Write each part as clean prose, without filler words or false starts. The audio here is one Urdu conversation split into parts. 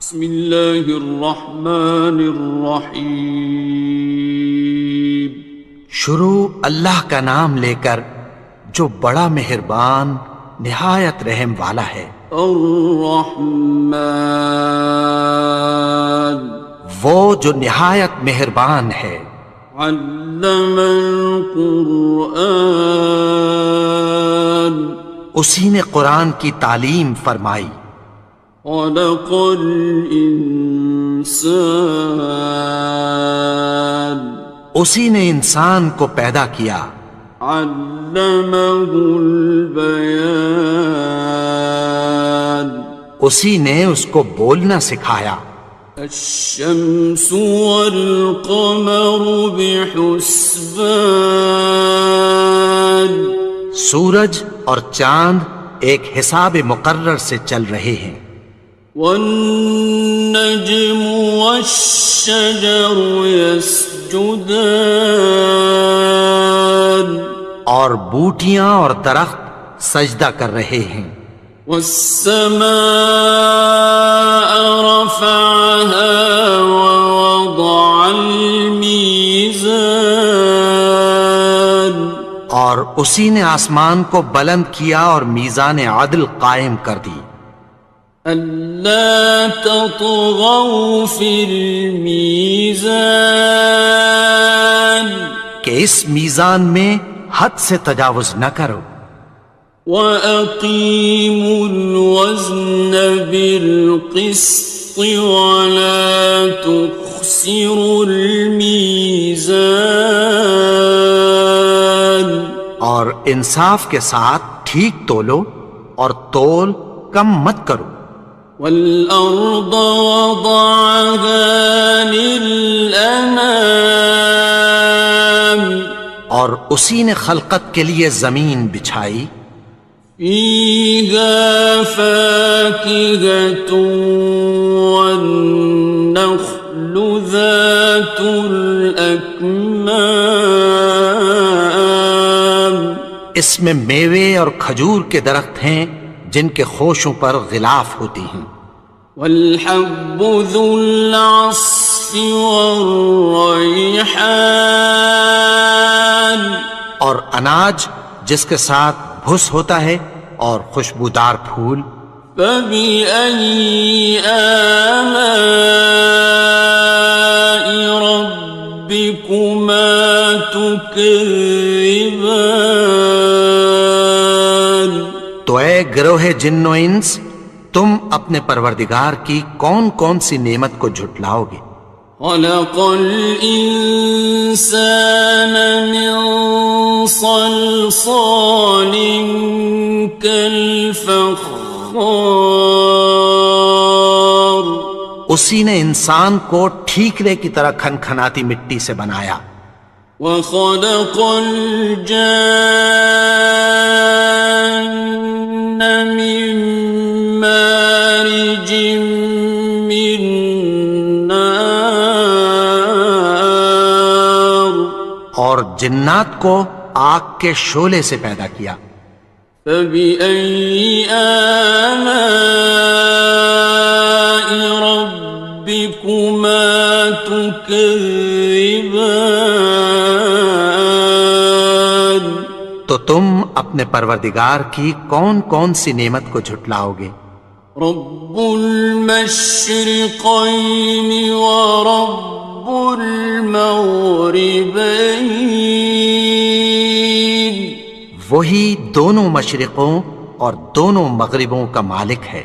بسم اللہ الرحمن الرحیم۔ شروع اللہ کا نام لے کر جو بڑا مہربان نہایت رحم والا ہے۔ الرحمن، وہ جو نہایت مہربان ہے۔ علم القرآن، اسی نے قرآن کی تعلیم فرمائی۔ خلق الانسان، اسی نے انسان کو پیدا کیا۔ علمہ البیان، اسی نے اس کو بولنا سکھایا۔ الشمس والقمر بحسبان، سورج اور چاند ایک حساب مقرر سے چل رہے ہیں۔ والنجم والشجر يسجدان، اور بوٹیاں اور درخت سجدہ کر رہے ہیں۔ والسماء رفعها ووضع الميزان، اور اسی نے آسمان کو بلند کیا اور میزان عدل قائم کر دی۔ ألا تطغوا في الميزان، کہ اس میزان میں حد سے تجاوز نہ کرو۔ وَأَقِيمُوا الْوَزْنَ بِالْقِسْطِ وَلَا تُخْسِرُوا الْمِيزَانَ، اور انصاف کے ساتھ ٹھیک تولو اور تول کم مت کرو۔ وَالْأَرْضَ وَضَعَهَا لِلْأَنَامِ، اور اسی نے خلقت کے لیے زمین بچھائی۔ فِيهَا فَاكِهَةٌ وَالنَّخْلُ ذَاتُ الْأَكْمَامِ، اس میں میوے اور کھجور کے درخت ہیں جن کے خوشوں پر غلاف ہوتی ہیں۔ وَالْحَبُّ ذُو الْعَصْفِ وَالرَّيْحَانِ، اور اناج جس کے ساتھ بھس ہوتا ہے اور خوشبودار پھول۔ فَبِأَيِّ آلَاءِ رَبِّكُمَا تُكَذِّبَانِ، تو اے گروہ جن و انس، تم اپنے پروردگار کی کون کون سی نعمت کو جھٹلاؤ گے؟ خَلَقَ الْإِنسَانَ مِنْ صَلْصَالٍ كَالْفَخَّارِ، اسی نے انسان کو ٹھیکرے کی طرح کھنکھناتی مٹی سے بنایا۔ وَخَلَقَ الْجَانَّ مِن مَّارِجٍ مِّن نَّارٍ، اور جنات کو آگ کے شعلے سے پیدا کیا۔ فَبِأَيِّ آلَاءِ رَبِّكُمَا تُكَذِّبَانِ، تو تم اپنے پروردگار کی کون کون سی نعمت کو جھٹلاؤ گے؟ رب المشرقین ورب المغربین، وہی دونوں مشرقوں اور دونوں مغربوں کا مالک ہے۔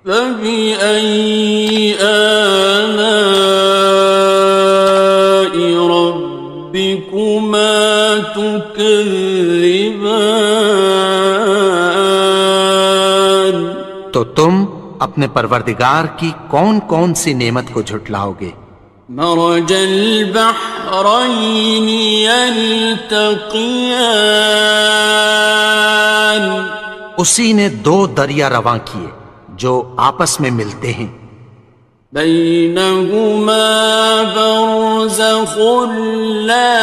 فَبِأَيِّ آلَاءِ رَبِّكُمَا تُكَذِّبَانِ، تو تم اپنے پروردگار کی کون کون سی نعمت کو جھٹلاؤ گے؟ مرج البحرین یلتقیان، اسی نے دو دریا رواں کیے جو آپس میں ملتے ہیں۔ بینہما برزخ لا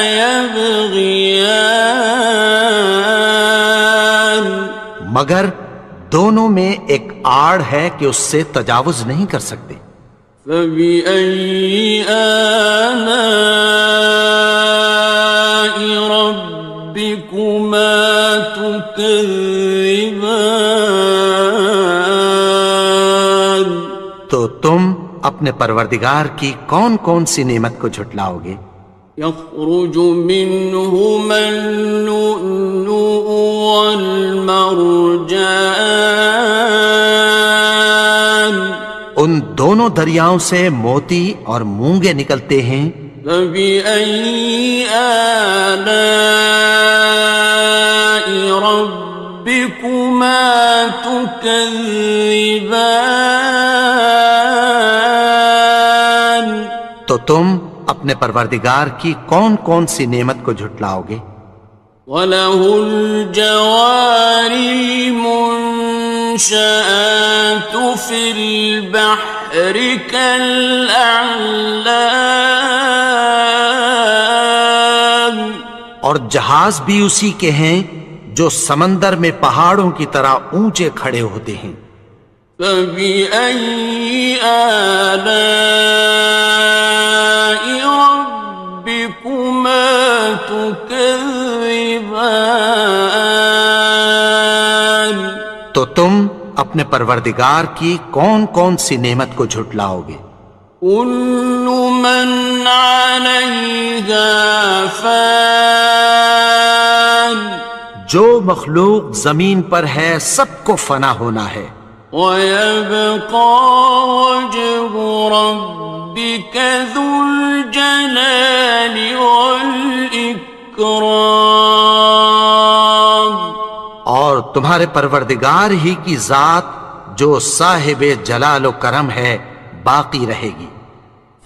یبغیان، مگر دونوں میں ایک آڑ ہے کہ اس سے تجاوز نہیں کر سکتے۔ فبأي آلاء ربكما تكذبان؟ تو تم اپنے پروردگار کی کون کون سی نعمت کو جھٹلاؤ گے؟ يخرج منهما اللؤلؤ والمرجان، ان دونوں دریاؤں سے موتی اور مونگے نکلتے ہیں۔ فبأي آلاء ربكما تكذبان؟ تو تم اپنے پروردگار کی کون کون سی نعمت کو جھٹلاؤ گے؟ وَلَهُ الْجَوَارِ الْمُنشَآتُ فِي الْبَحْرِ كَالْأَعْلَامِ، اور جہاز بھی اسی کے ہیں جو سمندر میں پہاڑوں کی طرح اونچے کھڑے ہوتے ہیں۔ فَبِأَيِّ آلَاءِ رَبِّكُمَا تُكَذِّبَانِ؟ تو تم اپنے پروردگار کی کون کون سی نعمت کو جھٹلاؤ گے؟ كُلُّ مَنْ عَلَيْهَا فَانٍ، جو مخلوق زمین پر ہے سب کو فنا ہونا ہے۔ وَيَبْقَى وَجْهُ رَبِّكَ ذُو الْجَلَالِ وَالْإِكْرَامِ، اور تمہارے پروردگار ہی کی ذات جو صاحب جلال و کرم ہے باقی رہے گی۔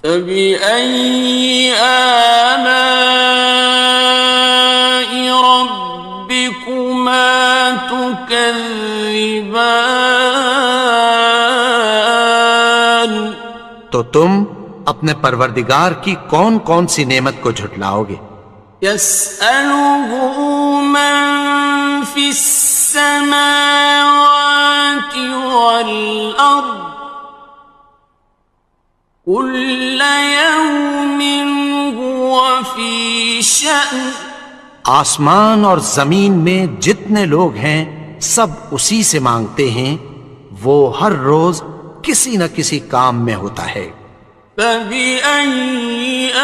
فَبِأَيِّ آلَاءِ رَبِّكُمَا تُكَذِّبَانِ؟ تو تم اپنے پروردگار کی کون کون سی نعمت کو جھٹلاؤ گے؟ يَسْأَلُهُ مَن فِي السَّمَاوَاتِ وَالْأَرْضِ كُلَّ يَوْمٍ هُوَ فِي شَأْنٍ، آسمان اور زمین میں جتنے لوگ ہیں سب اسی سے مانگتے ہیں، وہ ہر روز کسی نہ کسی کام میں ہوتا ہے۔ فَبِأَيِّ آلَاءِ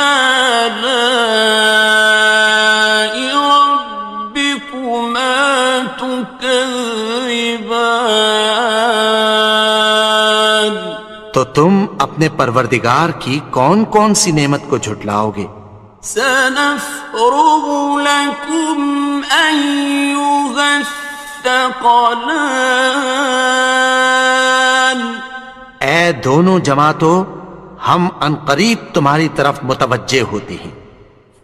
رَبِّكُمَا تُكَذِّبَانِ؟ تو تم اپنے پروردگار کی کون کون سی نعمت کو جھٹلاؤ گے؟ سَنَفْرُغُ لَكُمْ أَيُّهَ الثَّقَلَانِ، اے دونوں جماعتوں ہم عنقریب تمہاری طرف متوجہ ہوتے ہیں۔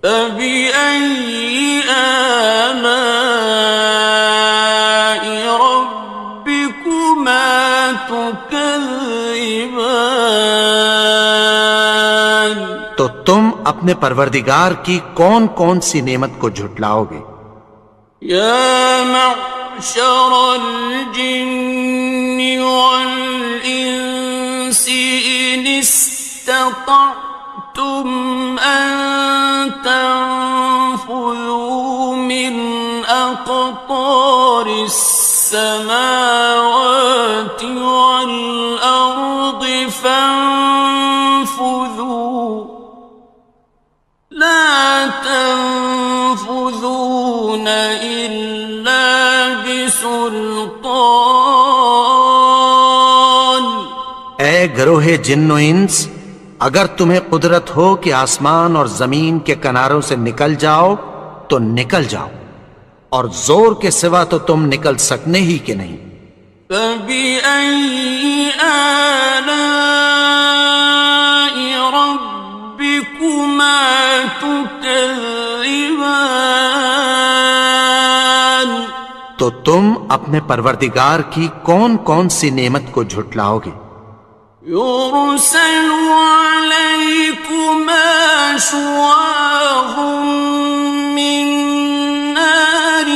فَبِأَيِّ آلَاءِ رَبِّكُمَا تُكَذِّبَانِ؟ تو تم اپنے پروردگار کی کون کون سی نعمت کو جھٹلاؤ گے؟ يَا مَعْشَرَ الْجِنِّ وَالْإِنسِ إِنِ اسْتَطَعْتُمْ أَن تَنفُذُوا مِنْ أَقْطَارِ السَّمَاوَاتِ وَالْأَرْضِ فَانفُذُوا لَا تَنفُذُونَ إِلَّا بِسُلْطَانٍ۔ اے گروہ جن و انس، اگر تمہیں قدرت ہو کہ آسمان اور زمین کے کناروں سے نکل جاؤ تو نکل جاؤ، اور زور کے سوا تو تم نکل سکنے ہی کہ نہیں۔ فَبِأَيِّ آلَاءِ رَبِّكُمَا تُكَذِّبَانِ؟ تو تم اپنے پروردگار کی کون کون سی نعمت کو جھٹلاؤ گے؟ يُرْسَلُ عَلَيْكُمَا شُوَاظٌ مِّن نَّارٍ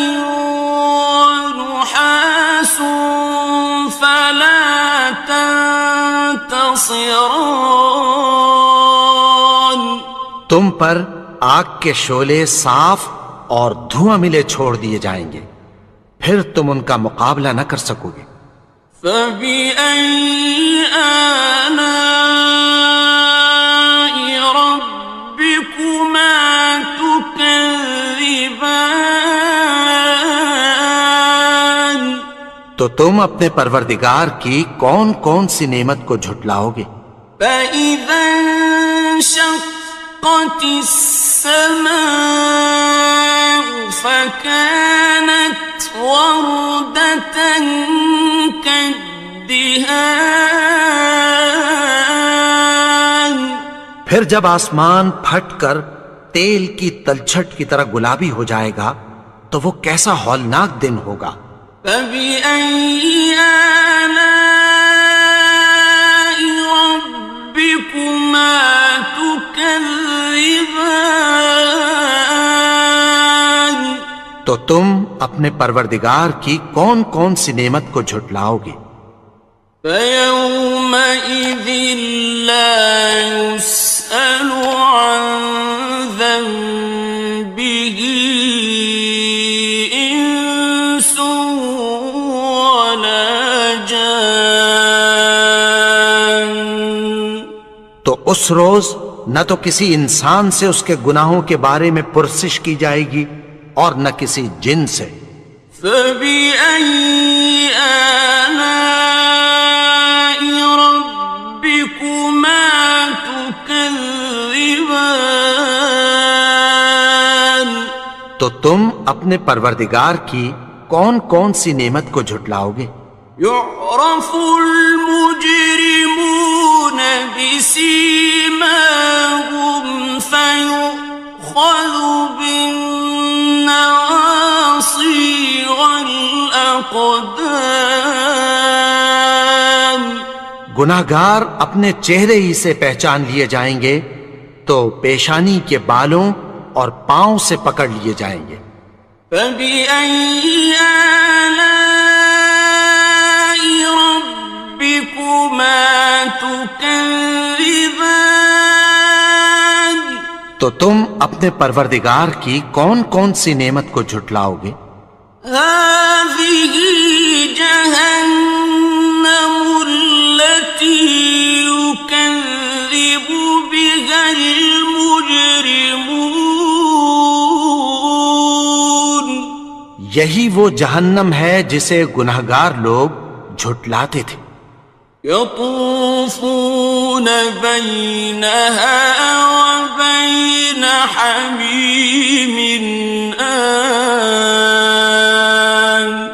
وَنُحَاسٌ ينتصران. تم پر آگ کے شعلے صاف اور دھواں ملے چھوڑ دیے جائیں گے، پھر تم ان کا مقابلہ نہ کر سکو گے۔ فبأي آلاء ربكما تكذبان. تو تم اپنے پروردگار کی کون کون سی نعمت کو جھٹلاؤ گے؟ فإذا انشقت السماء فكانت وردة كالدهان. پھر جب آسمان پھٹ کر تیل کی تلچھٹ کی طرح گلابی ہو جائے گا تو وہ کیسا ہولناک دن ہوگا۔ فبأي آلاء ربكما تكذبان. تو تم اپنے پروردگار کی کون کون سی نعمت کو جھٹلاؤ گے؟ فيومئذ لا يسأل عن ذنبه إنس ولا جان. تو اس روز نہ تو کسی انسان سے اس کے گناہوں کے بارے میں پرسش کی جائے گی اور نہ کسی جن سے۔ فبأي آلاء ربكما تكذبان. تو تم اپنے پروردگار کی کون کون سی نعمت کو جھٹلاؤ گے؟ يعرف المجرمون بسيماهم فيؤخذ بالنواصي والأقدام. گناہگار اپنے چہرے ہی سے پہچان لیے جائیں گے تو پیشانی کے بالوں اور پاؤں سے پکڑ لیے جائیں گے۔ فبأي آلاء ربكما تكذبان. تو تم اپنے پروردگار کی کون کون سی نعمت کو جھٹلاؤ گے؟ هذه جهنم التي يكذب بها المجرمون. یہی وہ جہنم ہے جسے گناہگار لوگ جھٹلاتے تھے۔ يطوفون بينها وبين حميم آن.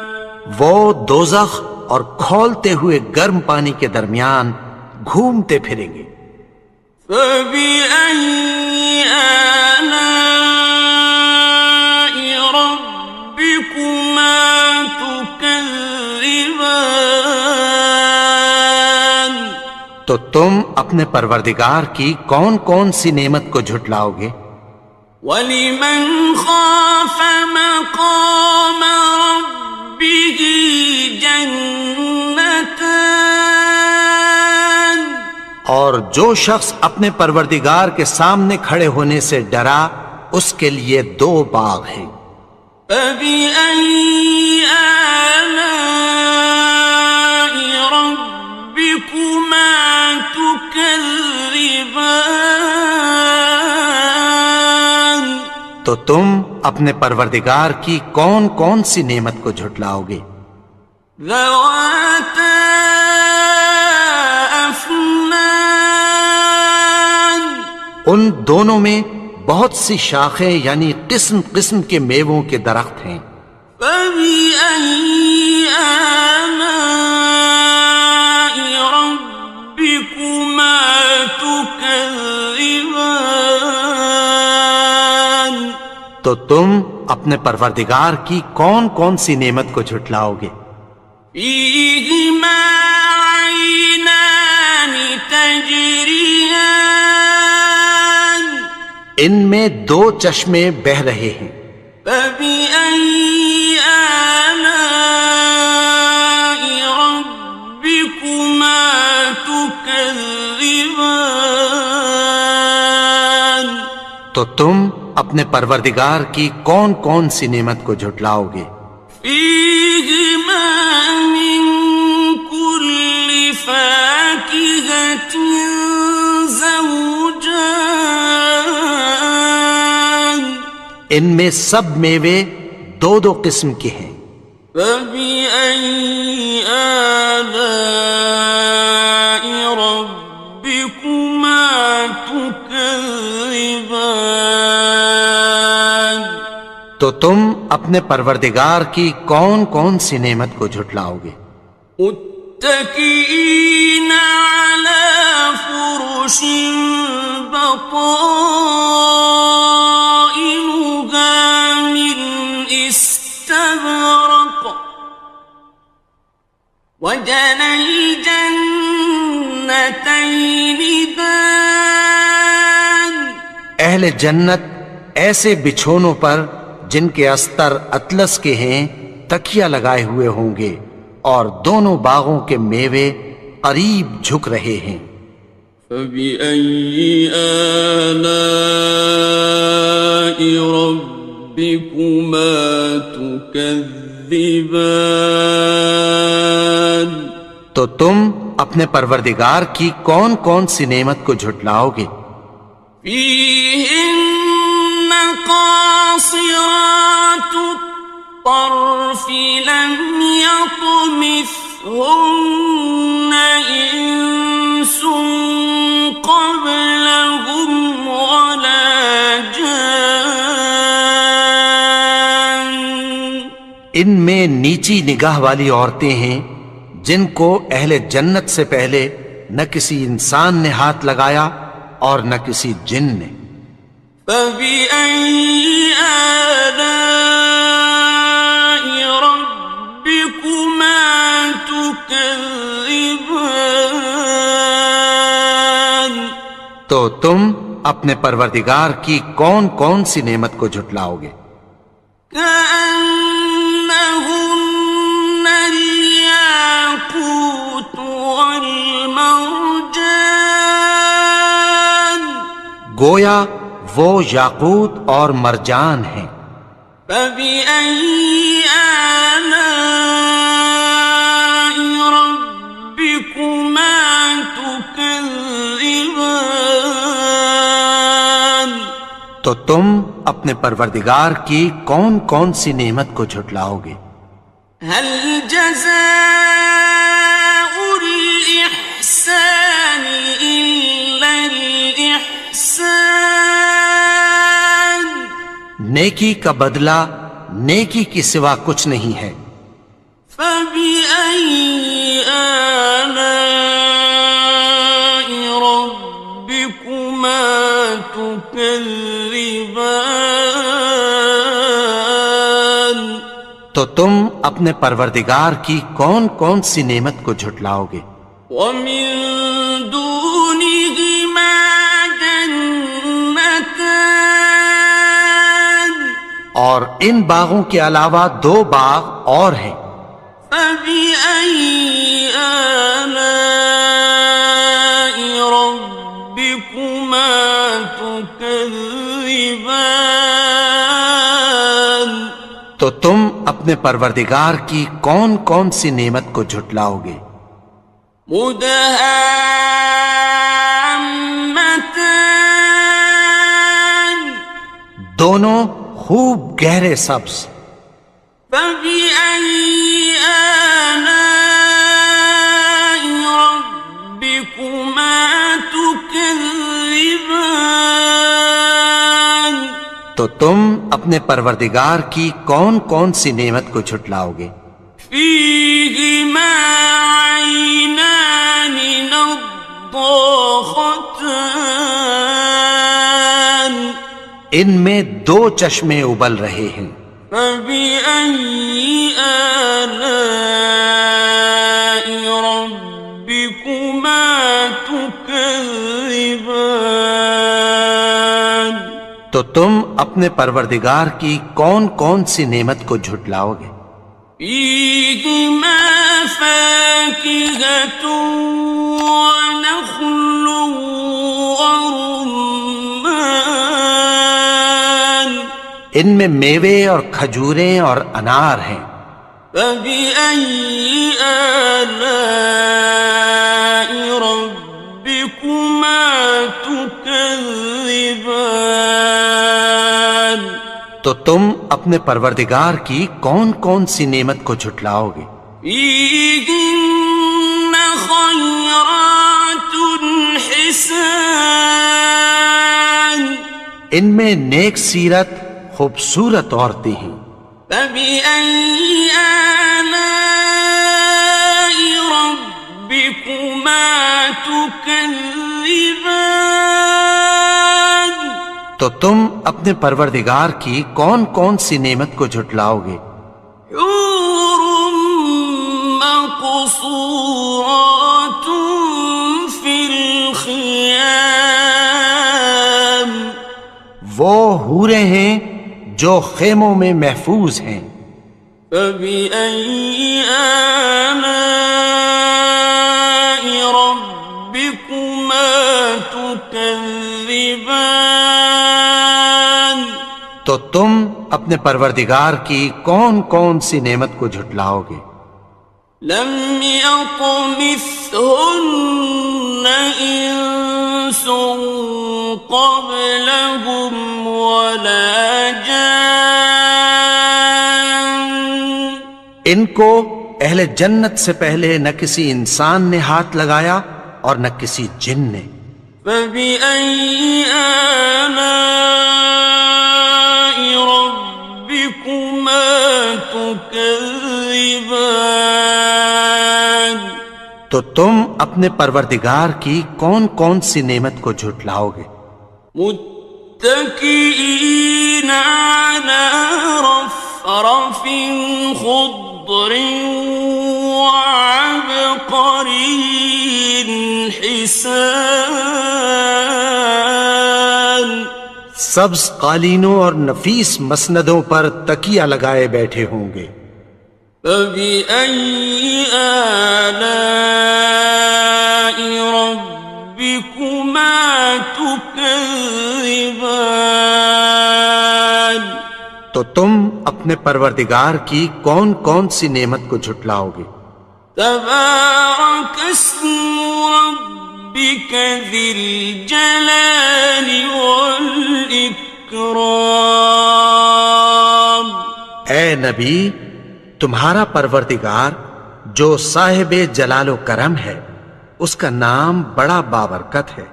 وہ دوزخ اور کھولتے ہوئے گرم پانی کے درمیان گھومتے پھریں گے۔ فبأي آلاء ربكما تكذبان. تو تم اپنے پروردگار کی کون کون سی نعمت کو جھٹلاؤ گے؟ وَلِمَنْ خَافَ مَقَامَ رَبِّهِ جَنَّتَانِ. اور جو شخص اپنے پروردگار کے سامنے کھڑے ہونے سے ڈرا اس کے لیے دو باغ ہیں۔ فَبِأَيِّ آلَاءِ رَبِّكُمَا تُكَذِّبَانِ. تو تم اپنے پروردگار کی کون کون سی نعمت کو جھٹلاؤ گے؟ ذَوَاتَا أَفْنَانٍ. ان دونوں میں بہت سی شاخیں یعنی قسم قسم کے میووں کے درخت ہیں۔ فَبِأَيِّ آلَاءِ رَبِّكُمَا تُكَذِّبَانِ. تو تم اپنے پروردگار کی کون کون سی نعمت کو جھٹلاؤ گے؟ فِيهِمَا عَيْنَانِ تَجْرِيَانِ. ان میں دو چشمے بہہ رہے ہیں۔ فَبِأَيِّ آلَاءِ رَبِّكُمَا تُكَذِّبَانِ. تكذبان تو تم اپنے پروردگار کی کون کون سی نعمت کو جھٹلاؤ گے؟ فيهما من كل فاكهة زوجان ان میں سب میوے دو دو قسم کے ہیں۔ فبأي آلاء ربكما تكذبان تو تم اپنے پروردگار کی کون کون سی نعمت کو جھٹلاؤ گے؟ متكئين على فرش بطائنها من استبرق وجنى الجنتين دان اہل جنت ایسے بچھونوں پر جن کے استر اطلس کے ہیں تکیہ لگائے ہوئے ہوں گے، اور دونوں باغوں کے میوے قریب جھک رہے ہیں۔ فبأي آلاء ربكما تكذبان تو تم اپنے پروردگار کی کون کون سی نعمت کو جھٹلاؤ گے؟ فيهن قاصرات الطرف لم يطمثهن إنس قبلهم ولا جان ان میں نیچی نگاہ والی عورتیں ہیں جن کو اہل جنت سے پہلے نہ کسی انسان نے ہاتھ لگایا اور نہ کسی جن نے۔ فبأي آلاء ربكما تكذبان تو تم اپنے پروردگار کی کون کون سی نعمت کو جھٹلاؤ گے؟ كأنهن الياقوت والمرجان گویا وہ یاقوت اور مرجان ہیں۔ فبأي آلاء ربكما تكذبان تو تم اپنے پروردگار کی کون کون سی نعمت کو جھٹلاؤ گے؟ هل جزاء الإحسان إلا الإحسان نیکی کا بدلہ نیکی کی سوا کچھ نہیں ہے۔ فبأي آلاء ربكما تكذبان تو تم اپنے پروردگار کی کون کون سی نعمت کو جھٹلاؤ گے؟ ومن دونهما جنتان اور ان باغوں کے علاوہ دو باغ اور ہیں۔ فبأي آلاء ربكما تكذبان تو تم اپنے پروردگار کی کون کون سی نعمت کو جھٹلاؤ گے؟ مدهامتان دونوں خوب گہرے سبز۔ فبأي آلاء ربكما تكذبان تو تم اپنے پروردگار کی کون کون سی نعمت کو جھٹلاؤ گے؟ فيهما عينان نضاختان ان میں دو چشمے ابل رہے ہیں۔ فبأي آلاء ربكما تكذبان تو تم اپنے پروردگار کی کون کون سی نعمت کو جھٹلاؤ گے؟ فيهما فاكهة ونخل ورمان ان میں میوے اور کھجوریں اور انار ہیں. فبأي آلاء ربكما تكذبان تو تم اپنے پروردگار کی کون کون سی نعمت کو جھٹلاؤ گے؟ فيهن خيرات حسان ان میں نیک سیرت خوبصورت عورتیں ہیں. فبأي آلاء ربكما تكذبان تو تم اپنے پروردگار کی کون کون سی نعمت کو جھٹلاؤ گے؟ حور مقصورات في الخيام وہ حوریں ہیں جو خیموں میں محفوظ ہیں. فبأي آلاء ربكما تكذبان تو تم اپنے پروردگار کی کون کون سی نعمت کو جھٹلاؤ گے؟ لم يطمثهن إنس قبلهم ولا جان ان کو اہل جنت سے پہلے نہ کسی انسان نے ہاتھ لگایا اور نہ کسی جن نے. فبأي آلاء ربكما تكذبان تو تم اپنے پروردگار کی کون کون سی نعمت کو جھٹلاؤ گے؟ متكئين على رفرف خضر وعبقري حسان سبز قالینوں اور نفیس مسندوں پر تکیہ لگائے بیٹھے ہوں گے. فبأي آلاء ربكما تكذبان تو تم اپنے پروردگار کی کون کون سی نعمت کو جھٹلاؤ گے؟ تبارك اسم ربك ذي الجلال والإكرام اے نبی، تمہارا پروردگار جو صاحب جلال و کرم ہے، اس کا نام بڑا بابرکت ہے.